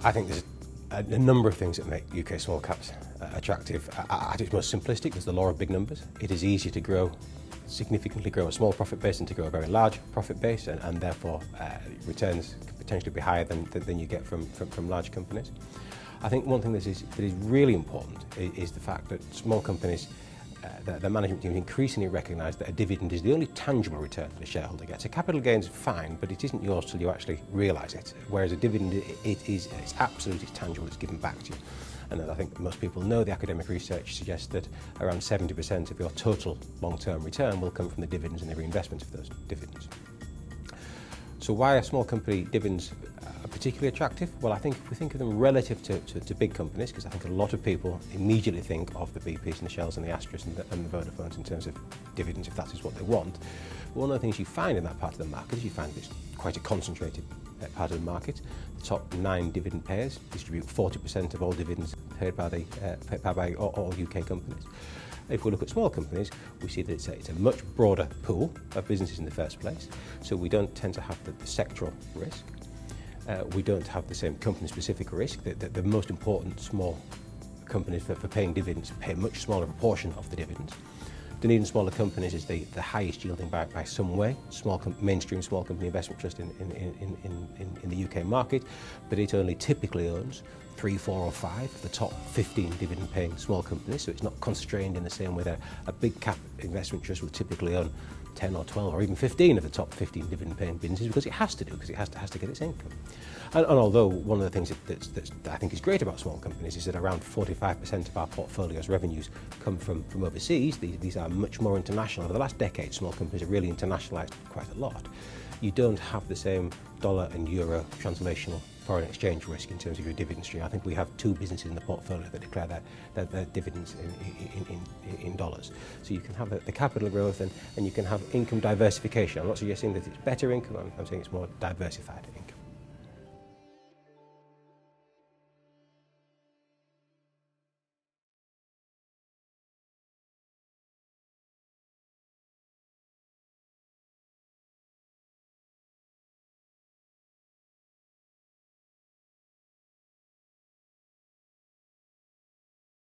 I think there's a number of things that make UK small caps attractive. At its most simplistic, there's the law of big numbers. It is easier to significantly grow a small profit base than to grow a very large profit base, and therefore returns can potentially be higher than you get from large companies. I think one thing that is really important is the fact that small companies, their management teams increasingly recognise that a dividend is the only tangible return that a shareholder gets. A capital gain is fine, but it isn't yours till you actually realise it. Whereas a dividend, it's absolute, it's tangible, it's given back to you. And I think most people know the academic research suggests that around 70% of your total long-term return will come from the dividends and the reinvestment of those dividends. So why are small company dividends particularly attractive? Well, I think if we think of them relative to big companies, because I think a lot of people immediately think of the BPs and the Shells and the Astras and the Vodafones in terms of dividends, if that is what they want. But one of the things you find in that part of the market is you find it's quite a concentrated part of the market. The top 9 dividend payers distribute 40% of all dividends paid by all UK companies. If we look at small companies, we see that it's a much broader pool of businesses in the first place. So we don't tend to have the sectoral risk. We don't have the same company-specific risk. The most important small companies for paying dividends pay a much smaller proportion of the dividends. Dunedin Smaller Companies is the highest yielding by some way, mainstream small company investment trust in the UK market, but it only typically owns 3, 4 or 5 of the top 15 dividend paying small companies, so it's not constrained in the same way that a big cap investment trust will typically own 10 or 12 or even 15 of the top 15 dividend paying businesses, because it has to get its income. And although one of the things that I think is great about small companies is that around 45% of our portfolio's revenues come from overseas. These are much more international. Over the last decade, small companies have really internationalised quite a lot. You don't have the same dollar and euro translational foreign exchange risk in terms of your dividend stream. I think we have 2 businesses in the portfolio that declare their dividends in dollars. So you can have the capital growth and you can have income diversification. I'm not suggesting that it's better income, I'm saying it's more diversified income.